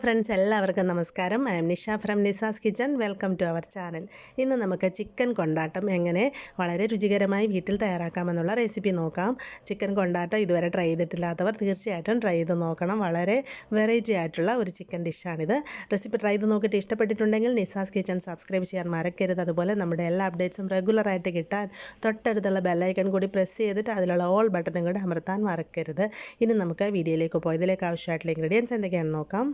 Friends, എല്ലാവർക്കും നമസ്കാരം. I'm Nisha from Nisa's kitchen. Welcome to our channel. ഇന്ന് നമുക്ക് ചിക്കൻ കൊണ്ടാട്ടം എങ്ങനെ വളരെ രുചികരമായി വീട്ടിൽ തയ്യാറാക്കാമെന്നുള്ള റെസിപ്പി നോക്കാം. ചിക്കൻ കൊണ്ടാട്ടം ഇതുവരെ ട്രൈ ചെയ്തിട്ടില്ലാത്തവർ തീർച്ചയായിട്ടും ട്രൈ ചെയ്ത് നോക്കണം. വളരെ വെറൈറ്റി ആയിട്ടുള്ള ഒരു ചിക്കൻ ഡിഷാണിത്. റെസിപ്പി ട്രൈ ചെയ്ത് നോക്കിയിട്ട് ഇഷ്ടപ്പെട്ടിട്ടുണ്ടെങ്കിൽ നിസാസ് കിച്ചൺ സബ്സ്ക്രൈബ് ചെയ്യാൻ മറക്കരുത്. അതുപോലെ നമ്മുടെ എല്ലാ അപ്ഡേറ്റ്സും റെഗുലറായിട്ട് കിട്ടാൻ തൊട്ടടുത്തുള്ള ബെല്ലൈക്കൺ കൂടി പ്രസ് ചെയ്തിട്ട് അതിലുള്ള ഓൾ ബട്ടണും കൂടി അമർത്താൻ മറക്കരുത്. ഇനി നമുക്ക് വീഡിയോയിലേക്ക് പോയി ഇതിലേക്ക് ആവശ്യമായിട്ടുള്ള ഇൻഗ്രീഡിയൻസ് എന്തൊക്കെയാണെന്ന് നോക്കാം.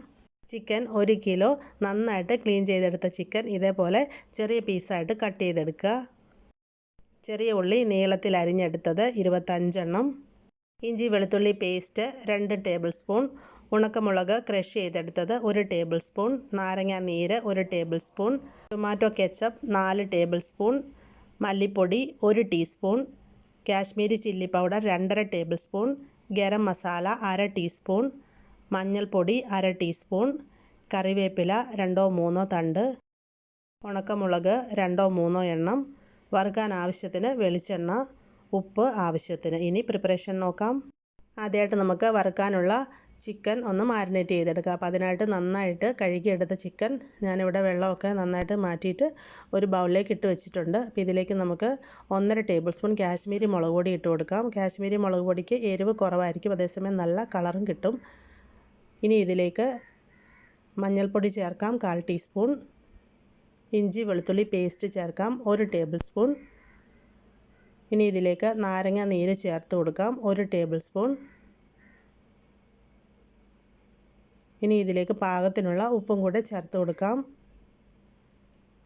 ചിക്കൻ 1 കിലോ നന്നായിട്ട് ക്ലീൻ ചെയ്തെടുത്ത ചിക്കൻ ഇതേപോലെ ചെറിയ പീസായിട്ട് കട്ട് ചെയ്തെടുക്കുക. ചെറിയ ഉള്ളി നീളത്തിൽ അരിഞ്ഞെടുത്തത് 25 എണ്ണം. ഇഞ്ചി വെളുത്തുള്ളി പേസ്റ്റ് 2 ടേബിൾ സ്പൂൺ. ഉണക്കമുളക് ക്രഷ് ചെയ്തെടുത്തത് 1 ടേബിൾ സ്പൂൺ. നാരങ്ങ നീര് 1 table spoon. Tomato ketchup 4 table spoon. മല്ലിപ്പൊടി 1 teaspoon. Kashmiri chilli powder 2.5 table spoon. Garam masala 1/2 teaspoon. മഞ്ഞൾപ്പൊടി 1/2 ടീസ്പൂൺ. കറിവേപ്പില 2-3 തണ്ട്. ഉണക്കമുളക് 2-3 എണ്ണം. വറുക്കാൻ ആവശ്യത്തിന് വെളിച്ചെണ്ണ. ഉപ്പ് ആവശ്യത്തിന്. ഇനി പ്രിപ്പറേഷൻ നോക്കാം. ആദ്യമായിട്ട് നമുക്ക് വറുക്കാനുള്ള ചിക്കൻ ഒന്ന് മാരിനേറ്റ് ചെയ്തെടുക്കാം. അപ്പോൾ അതിനായിട്ട് നന്നായിട്ട് കഴുകിയെടുത്ത ചിക്കൻ ഞാനിവിടെ വെള്ളമൊക്കെ നന്നായിട്ട് മാറ്റിയിട്ട് ഒരു ബൗളിലേക്ക് ഇട്ട് വെച്ചിട്ടുണ്ട്. അപ്പോൾ ഇതിലേക്ക് നമുക്ക് 1.5 ടേബിൾ സ്പൂൺ കാശ്മീരി മുളക് പൊടി ഇട്ട് കൊടുക്കാം. കാശ്മീരി മുളക് പൊടിക്ക് എരിവ് കുറവായിരിക്കും, അതേസമയം നല്ല കളറും കിട്ടും. ഇനി ഇതിലേക്ക് മഞ്ഞൾപ്പൊടി ചേർക്കാം 1/4 ടീസ്പൂൺ. ഇഞ്ചി വെളുത്തുള്ളി പേസ്റ്റ് ചേർക്കാം 1 ടേബിൾ സ്പൂൺ. ഇനി ഇതിലേക്ക് നാരങ്ങ നീര് ചേർത്ത് കൊടുക്കാം 1 ടേബിൾ സ്പൂൺ. ഇനി ഇതിലേക്ക് പാകത്തിനുള്ള ഉപ്പും കൂടെ ചേർത്ത് കൊടുക്കാം.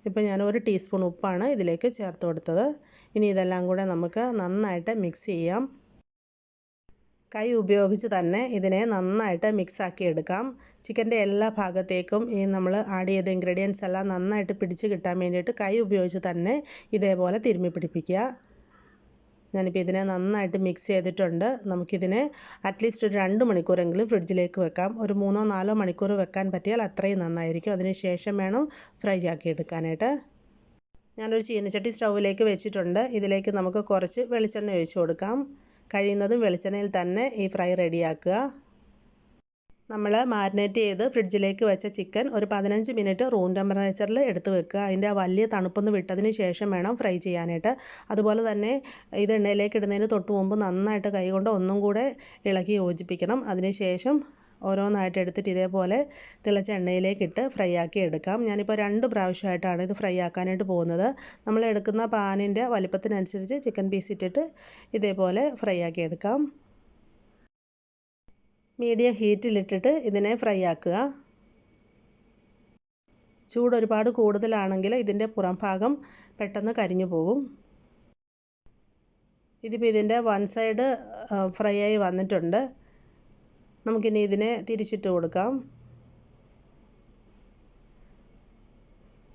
ഇപ്പോൾ ഞാൻ 1 ടീസ്പൂൺ ഉപ്പാണ് ഇതിലേക്ക് ചേർത്ത് കൊടുത്തത്. ഇനി ഇതെല്ലാം കൂടെ നമുക്ക് നന്നായിട്ട് മിക്സ് ചെയ്യാം. കൈ ഉപയോഗിച്ച് തന്നെ ഇതിനെ നന്നായിട്ട് മിക്സാക്കി എടുക്കാം. ചിക്കൻ്റെ എല്ലാ ഭാഗത്തേക്കും ഈ നമ്മൾ ആഡ് ചെയ്ത ഇൻഗ്രീഡിയൻസ് എല്ലാം നന്നായിട്ട് പിടിച്ച് കിട്ടാൻ വേണ്ടിയിട്ട് കൈ ഉപയോഗിച്ച് തന്നെ ഇതേപോലെ തിരുമ്മി പിടിപ്പിക്കുക. ഞാനിപ്പോൾ ഇതിനെ നന്നായിട്ട് മിക്സ് ചെയ്തിട്ടുണ്ട്. നമുക്കിതിനെ അറ്റ്ലീസ്റ്റ് ഒരു 2 മണിക്കൂറെങ്കിലും ഫ്രിഡ്ജിലേക്ക് വെക്കാം. ഒരു 3-4 മണിക്കൂർ വെക്കാൻ പറ്റിയാൽ അത്രയും നന്നായിരിക്കും. അതിന് ശേഷം വേണം ഫ്രൈ ആക്കി എടുക്കാനായിട്ട്. ഞാനൊരു ചീനച്ചട്ടി സ്റ്റൗവിലേക്ക് വെച്ചിട്ടുണ്ട്. ഇതിലേക്ക് നമുക്ക് കുറച്ച് വെളിച്ചെണ്ണ ഒഴിച്ച് കൊടുക്കാം. കഴിയുന്നതും വെളിച്ചെണ്ണയിൽ തന്നെ ഈ ഫ്രൈ റെഡിയാക്കുക. നമ്മൾ മാരിനേറ്റ് ചെയ്ത് ഫ്രിഡ്ജിലേക്ക് വെച്ച ചിക്കൻ ഒരു 15 മിനിറ്റ് റൂം ടെമ്പറേച്ചറിൽ എടുത്ത് വെക്കുക. അതിൻ്റെ വലിയ തണുപ്പൊന്ന് വിട്ടതിന് ശേഷം വേണം ഫ്രൈ ചെയ്യാനായിട്ട്. അതുപോലെ തന്നെ ഇത് എണ്ണയിലേക്ക് ഇടുന്നതിന് തൊട്ട് മുമ്പ് നന്നായിട്ട് കൈകൊണ്ട് ഒന്നും കൂടെ ഇളക്കി യോജിപ്പിക്കണം. അതിന് ശേഷം ഓരോന്നായിട്ട് എടുത്തിട്ട് ഇതേപോലെ തിളച്ച എണ്ണയിലേക്കിട്ട് ഫ്രൈ ആക്കി എടുക്കാം. ഞാനിപ്പോൾ 2 പ്രാവശ്യമായിട്ടാണ് ഇത് ഫ്രൈ ആക്കാനായിട്ട് പോകുന്നത്. നമ്മൾ എടുക്കുന്ന പാനിൻ്റെ വലിപ്പത്തിനനുസരിച്ച് ചിക്കൻ പീസ് ഇട്ടിട്ട് ഇതേപോലെ ഫ്രൈ ആക്കി എടുക്കാം. മീഡിയം ഹീറ്റിലിട്ടിട്ട് ഇതിനെ ഫ്രൈ ആക്കുക. ചൂട് ഒരുപാട് കൂടുതലാണെങ്കിൽ ഇതിൻ്റെ പുറം ഭാഗം പെട്ടെന്ന് കരിഞ്ഞു പോകും. ഇതിപ്പോൾ ഇതിൻ്റെ 1 സൈഡ് ഫ്രൈ ആയി വന്നിട്ടുണ്ട്. നമുക്കിനി ഇതിനെ തിരിച്ചിട്ട് കൊടുക്കാം.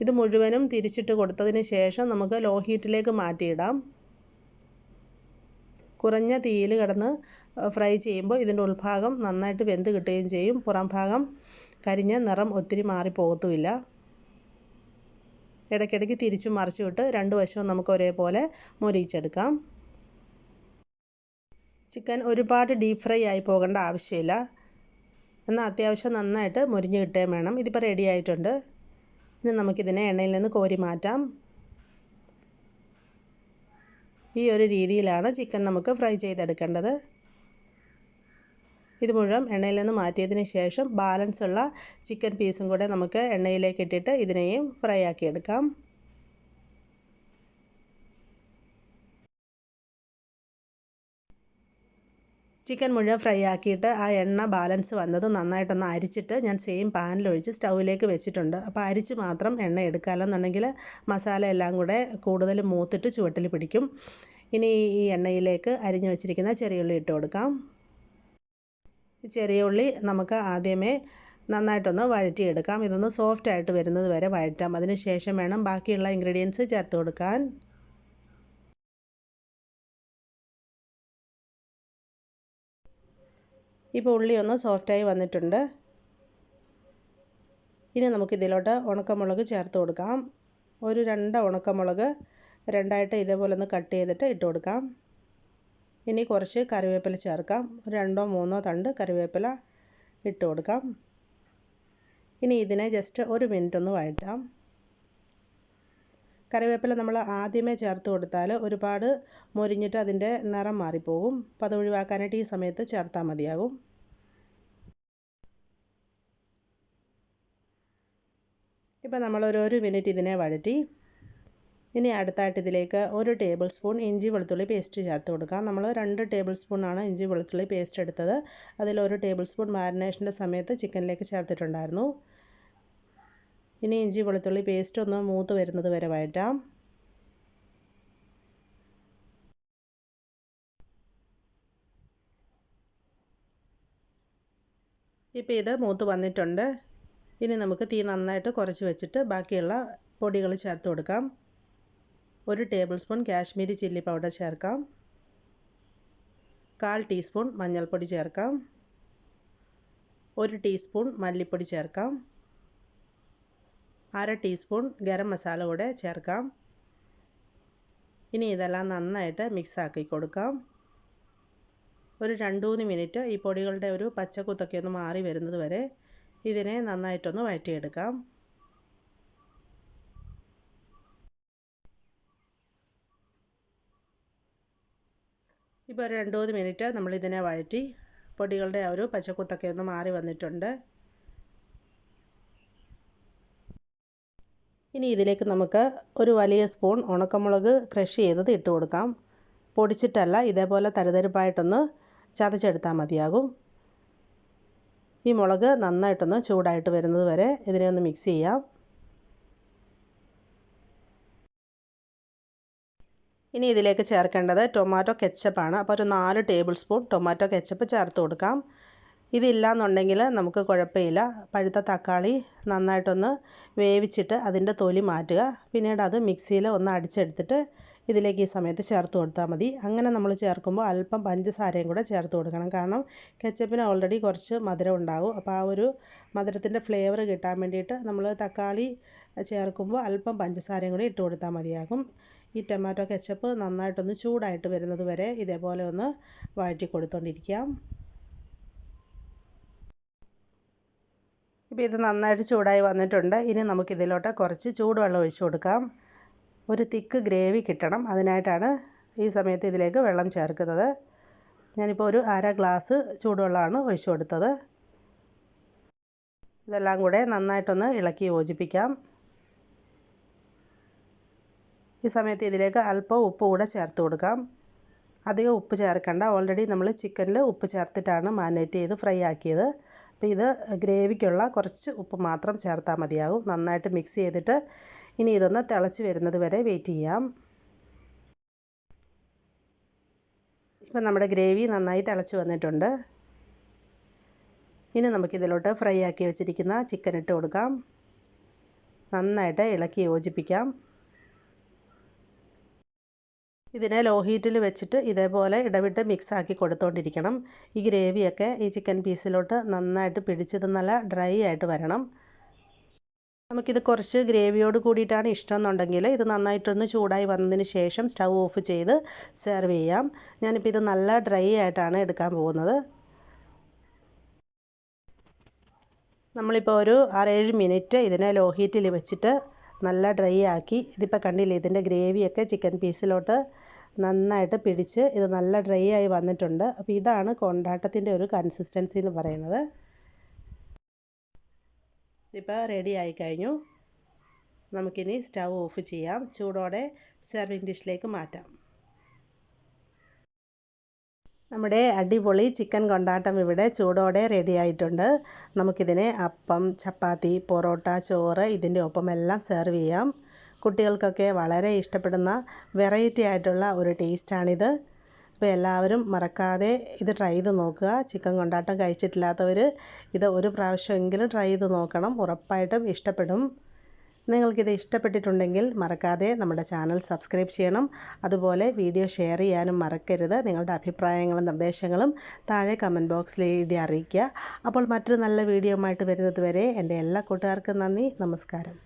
ഇത് മുഴുവനും തിരിച്ചിട്ട് കൊടുത്തതിന് ശേഷം നമുക്ക് ലോ ഹീറ്റിലേക്ക് മാറ്റിയിടാം. കുറഞ്ഞ തീയിൽ കിടന്ന് ഫ്രൈ ചെയ്യുമ്പോൾ ഇതിൻ്റെ ഉൾഭാഗം നന്നായിട്ട് വെന്ത് കിട്ടുകയും ചെയ്യും. പുറം ഭാഗം കരിഞ്ഞ നിറം ഒത്തിരി മാറിപ്പോകത്തുമില്ല. ഇടയ്ക്കിടയ്ക്ക് തിരിച്ചു മറിച്ചുവിട്ട് 2 വശവും നമുക്ക് ഒരേപോലെ മൊരിയിച്ചെടുക്കാം. ചിക്കൻ ഒരുപാട് ഡീപ്പ് ഫ്രൈ ആയി പോകേണ്ട ആവശ്യമില്ല. എന്നാൽ അത്യാവശ്യം നന്നായിട്ട് മൊരിഞ്ഞ് കിട്ടുകയും വേണം. ഇതിപ്പോൾ റെഡി ആയിട്ടുണ്ട്. ഇനി നമുക്കിതിനെ എണ്ണയിൽ നിന്ന് കോരി മാറ്റാം. ഈ ഒരു രീതിയിലാണ് ചിക്കൻ നമുക്ക് ഫ്രൈ ചെയ്തെടുക്കേണ്ടത്. ഇത് മുഴുവൻ എണ്ണയിൽ നിന്ന് മാറ്റിയതിന് ശേഷം ബാലൻസ് ഉള്ള ചിക്കൻ പീസും കൂടെ നമുക്ക് എണ്ണയിലേക്ക് ഇട്ടിട്ട് ഇതിനെയും ഫ്രൈ ആക്കിയെടുക്കാം. ചിക്കൻ മുഴുവൻ ഫ്രൈ ആക്കിയിട്ട് ആ എണ്ണ ബാലൻസ് വന്നത് നന്നായിട്ടൊന്ന് അരിച്ചിട്ട് ഞാൻ സെയിം പാനിലൊഴിച്ച് സ്റ്റൗവിലേക്ക് വെച്ചിട്ടുണ്ട്. അപ്പോൾ അരിച്ച് മാത്രം എണ്ണ എടുക്കാമല്ലോ, എന്നുണ്ടെങ്കിൽ മസാല എല്ലാം കൂടെ കൂടുതൽ മൂത്തിട്ട് ചുവട്ടിൽ പിടിക്കും. ഇനി ഈ എണ്ണയിലേക്ക് അരിഞ്ഞു വെച്ചിരിക്കുന്ന ചെറിയ ഉള്ളി ഇട്ട് കൊടുക്കാം. ചെറിയ ഉള്ളി നമുക്ക് ആദ്യമേ നന്നായിട്ടൊന്ന് വഴറ്റിയെടുക്കാം. ഇതൊന്ന് സോഫ്റ്റായിട്ട് വരുന്നത് വരെ വഴറ്റാം. അതിന് ശേഷം വേണം ബാക്കിയുള്ള ഇൻഗ്രീഡിയൻസ് ചേർത്ത് കൊടുക്കാൻ. ഇപ്പോൾ ഉള്ളി ഒന്ന് സോഫ്റ്റായി വന്നിട്ടുണ്ട്. ഇനി നമുക്കിതിലോട്ട് ഉണക്കമുളക് ചേർത്ത് കൊടുക്കാം. ഒരു 2 ഉണക്കമുളക് 2ആയിട്ട് ഇതേപോലെ ഒന്ന് കട്ട് ചെയ്തിട്ട് ഇട്ട് കൊടുക്കാം. ഇനി കുറച്ച് കറിവേപ്പില ചേർക്കാം. 2-3 തണ്ട് കറിവേപ്പില ഇട്ട് കൊടുക്കാം. ഇനി ഇതിനെ ജസ്റ്റ് 1 മിനിറ്റ് ഒന്ന് വഴറ്റാം. കറിവേപ്പില നമ്മൾ ആദ്യമേ ചേർത്ത് കൊടുത്താൽ ഒരുപാട് മൊരിഞ്ഞിട്ട് അതിൻ്റെ നിറം മാറിപ്പോകും. അപ്പോൾ അത് ഒഴിവാക്കാനായിട്ട് ഈ സമയത്ത് ചേർത്താൽ മതിയാകും. ഇപ്പോൾ നമ്മൾ ഒരു മിനിറ്റ് ഇതിനെ വഴറ്റി. ഇനി അടുത്തായിട്ട് ഇതിലേക്ക് 1 ടേബിൾ സ്പൂൺ ഇഞ്ചി വെളുത്തുള്ളി പേസ്റ്റ് ചേർത്ത് കൊടുക്കാം. നമ്മൾ 2 ടേബിൾ സ്പൂണാണ് ഇഞ്ചി വെളുത്തുള്ളി പേസ്റ്റ് എടുത്തത്. അതിൽ 1 ടേബിൾ സ്പൂൺ മാരിനേഷൻ്റെ സമയത്ത് ചിക്കനിലേക്ക് ചേർത്തിട്ടുണ്ടായിരുന്നു. ഇനി ഇഞ്ചി വെളുത്തുള്ളി പേസ്റ്റ് ഒന്ന് മൂത്ത് വരുന്നത് വരെ വഴറ്റാം. ഇപ്പോൾ ഇത് മൂത്ത് വന്നിട്ടുണ്ട്. ഇനി നമുക്ക് തീ നന്നായിട്ട് കുറച്ച് വെച്ചിട്ട് ബാക്കിയുള്ള പൊടികൾ ചേർത്ത് കൊടുക്കാം. 1 table spoon Kashmiri chilli powder ചേർക്കാം. 1/4 ടീസ്പൂൺ മഞ്ഞൾപ്പൊടി ചേർക്കാം. 1 ടീസ്പൂൺ മല്ലിപ്പൊടി ചേർക്കാം. 1/2 ടീസ്പൂൺ ഗരം മസാല കൂടെ ചേർക്കാം. ഇനി ഇതെല്ലാം നന്നായിട്ട് മിക്സാക്കി കൊടുക്കാം. ഒരു 2-3 മിനിറ്റ് ഈ പൊടികളുടെ ഒരു പച്ചക്കുത്തൊക്കെ ഒന്ന് മാറി വരുന്നത് വരെ ഇതിനെ നന്നായിട്ടൊന്ന് വഴറ്റിയെടുക്കാം. ഇപ്പോൾ ഒരു 2-3 മിനിറ്റ് നമ്മളിതിനെ വഴറ്റി പൊടികളുടെ ആ ഒരു പച്ചക്കുത്തൊക്കെ ഒന്ന് മാറി വന്നിട്ടുണ്ട്. ഇനി ഇതിലേക്ക് നമുക്ക് ഒരു വലിയ സ്പൂൺ ഉണക്കമുളക് ക്രഷ് ചെയ്തത് ഇട്ട് കൊടുക്കാം. പൊടിച്ചിട്ടല്ല, ഇതേപോലെ തരിതരിപ്പായിട്ടൊന്ന് ചതച്ചെടുത്താൽ മതിയാകും. ഈ മുളക് നന്നായിട്ടൊന്ന് ചൂടായിട്ട് വരുന്നത് വരെ ഇതിനെ ഒന്ന് മിക്സ് ചെയ്യാം. ഇനി ഇതിലേക്ക് ചേർക്കേണ്ടത് ടൊമാറ്റോ കെച്ചപ്പാണ്. അപ്പോൾ ഒരു 4 ടേബിൾ സ്പൂൺ ടൊമാറ്റോ കെച്ചപ്പ് ചേർത്ത് കൊടുക്കാം. ഇതില്ലാന്നുണ്ടെങ്കിൽ നമുക്ക് കുഴപ്പമില്ല. പഴുത്ത തക്കാളി നന്നായിട്ടൊന്ന് വേവിച്ചിട്ട് അതിൻ്റെ തൊലി മാറ്റുക. പിന്നീട് അത് മിക്സിയിൽ ഒന്ന് അടിച്ചെടുത്തിട്ട് ഇതിലേക്ക് ഈ സമയത്ത് ചേർത്ത് കൊടുത്താൽ മതി. അങ്ങനെ നമ്മൾ ചേർക്കുമ്പോൾ അല്പം പഞ്ചസാരയും കൂടെ ചേർത്ത് കൊടുക്കണം. കാരണം കെച്ചപ്പിന് ഓൾറെഡി കുറച്ച് മധുരം ഉണ്ടാകും. അപ്പോൾ ആ ഒരു മധുരത്തിൻ്റെ ഫ്ലേവർ കിട്ടാൻ വേണ്ടിയിട്ട് നമ്മൾ തക്കാളി ചേർക്കുമ്പോൾ അല്പം പഞ്ചസാരയും കൂടി ഇട്ട് കൊടുത്താൽ മതിയാകും. ഈ ടൊമാറ്റോ കെച്ചപ്പ് നന്നായിട്ടൊന്ന് ചൂടായിട്ട് വരുന്നത് വരെ ഇതേപോലെ ഒന്ന് വഴറ്റി കൊടുത്തുകൊണ്ടിരിക്കാം. ഇപ്പോൾ ഇത് നന്നായിട്ട് ചൂടായി വന്നിട്ടുണ്ട്. ഇനി നമുക്കിതിലോട്ട് കുറച്ച് ചൂടുവെള്ളം ഒഴിച്ചു കൊടുക്കാം. ഒരു തിക്ക് ഗ്രേവി കിട്ടണം. അതിനായിട്ടാണ് ഈ സമയത്ത് ഇതിലേക്ക് വെള്ളം ചേർക്കുന്നത്. ഞാനിപ്പോൾ ഒരു 1/2 ഗ്ലാസ് ചൂടുവെള്ളമാണ് ഒഴിച്ചു കൊടുത്തത്. ഇതെല്ലാം കൂടെ നന്നായിട്ടൊന്ന് ഇളക്കി യോജിപ്പിക്കാം. ഈ സമയത്ത് ഇതിലേക്ക് അല്പം ഉപ്പ് കൂടെ ചേർത്ത് കൊടുക്കാം. അധികം ഉപ്പ് ചേർക്കണ്ട. ഓൾറെഡി നമ്മൾ ചിക്കനിൽ ഉപ്പ് ചേർത്തിട്ടാണ് മാരിനേറ്റ് ചെയ്ത് ഫ്രൈ ആക്കിയത്. അപ്പോൾ ഇത് ഗ്രേവിക്കുള്ള കുറച്ച് ഉപ്പ് മാത്രം ചേർത്താൽ മതിയാകും. നന്നായിട്ട് മിക്സ് ചെയ്തിട്ട് ഇനി ഇതൊന്ന് തിളച്ച് വരുന്നത് വരെ വെയിറ്റ് ചെയ്യാം. ഇപ്പം നമ്മുടെ ഗ്രേവി നന്നായി തിളച്ച് വന്നിട്ടുണ്ട്. ഇനി നമുക്കിതിലോട്ട് ഫ്രൈ ആക്കി വെച്ചിരിക്കുന്ന ചിക്കൻ ഇട്ട് കൊടുക്കാം. നന്നായിട്ട് ഇളക്കി യോജിപ്പിക്കാം. ഇതിനെ ലോ ഹീറ്റിൽ വെച്ചിട്ട് ഇതേപോലെ ഇടവിട്ട് മിക്സാക്കി കൊടുത്തുകൊണ്ടിരിക്കണം. ഈ ഗ്രേവിയൊക്കെ ഈ ചിക്കൻ പീസിലോട്ട് നന്നായിട്ട് പിടിച്ചത് നല്ല ഡ്രൈ ആയിട്ട് വരണം. നമുക്കിത് കുറച്ച് ഗ്രേവിയോട് കൂടിയിട്ടാണ് ഇഷ്ടം എന്നുണ്ടെങ്കിൽ ഇത് നന്നായിട്ടൊന്ന് ചൂടായി വന്നതിന് ശേഷം സ്റ്റൗ ഓഫ് ചെയ്ത് സെർവ് ചെയ്യാം. ഞാനിപ്പോൾ ഇത് നല്ല ഡ്രൈ ആയിട്ടാണ് എടുക്കാൻ പോകുന്നത്. നമ്മളിപ്പോൾ ഒരു 6-7 മിനിറ്റ് ഇതിനെ ലോ ഹീറ്റിൽ വെച്ചിട്ട് നല്ല ഡ്രൈ ആക്കി. ഇതിപ്പോൾ കണ്ടില്ലേ, ഇതിൻ്റെ ഗ്രേവിയൊക്കെ ചിക്കൻ പീസിലോട്ട് നന്നായിട്ട് പിടിച്ച് ഇത് നല്ല ഡ്രൈ ആയി വന്നിട്ടുണ്ട്. അപ്പോൾ ഇതാണ് കൊണ്ടാട്ടത്തിൻ്റെ ഒരു കൺസിസ്റ്റൻസി എന്ന് പറയുന്നത്. ഇതിപ്പോൾ റെഡി ആയി കഴിഞ്ഞു. നമുക്കിനി സ്റ്റൗ ഓഫ് ചെയ്യാം. ചൂടോടെ സെർവിങ് ഡിഷിലേക്ക് മാറ്റാം. നമ്മുടെ അടിപൊളി ചിക്കൻ കൊണ്ടാട്ടം ഇവിടെ ചൂടോടെ റെഡി ആയിട്ടുണ്ട്. നമുക്കിതിനെ അപ്പം, ചപ്പാത്തി, പൊറോട്ട, ചോറ് ഇതിൻ്റെ ഒപ്പമെല്ലാം സെർവ് ചെയ്യാം. കുട്ടികൾക്കൊക്കെ വളരെ ഇഷ്ടപ്പെടുന്ന വെറൈറ്റി ആയിട്ടുള്ള ഒരു ടേസ്റ്റാണിത്. അപ്പോൾ എല്ലാവരും മറക്കാതെ ഇത് ട്രൈ ചെയ്ത് നോക്കുക. ചിക്കൻ കൊണ്ടാട്ടം കഴിച്ചിട്ടില്ലാത്തവർ ഇത് ഒരു പ്രാവശ്യമെങ്കിലും ട്രൈ ചെയ്ത് നോക്കണം. ഉറപ്പായിട്ടും ഇഷ്ടപ്പെടും. നിങ്ങൾക്കിത് ഇഷ്ടപ്പെട്ടിട്ടുണ്ടെങ്കിൽ മറക്കാതെ നമ്മുടെ ചാനൽ സബ്സ്ക്രൈബ് ചെയ്യണം. അതുപോലെ വീഡിയോ ഷെയർ ചെയ്യാനും മറക്കരുത്. നിങ്ങളുടെ അഭിപ്രായങ്ങളും നിർദ്ദേശങ്ങളും താഴെ കമൻറ്റ് ബോക്സിൽ എഴുതി അറിയിക്കുക. അപ്പോൾ മറ്റൊരു നല്ല വീഡിയോ ആയിട്ട് വരുന്നത് വരെ എൻ്റെ എല്ലാ കൂട്ടുകാർക്കും നന്ദി. നമസ്കാരം.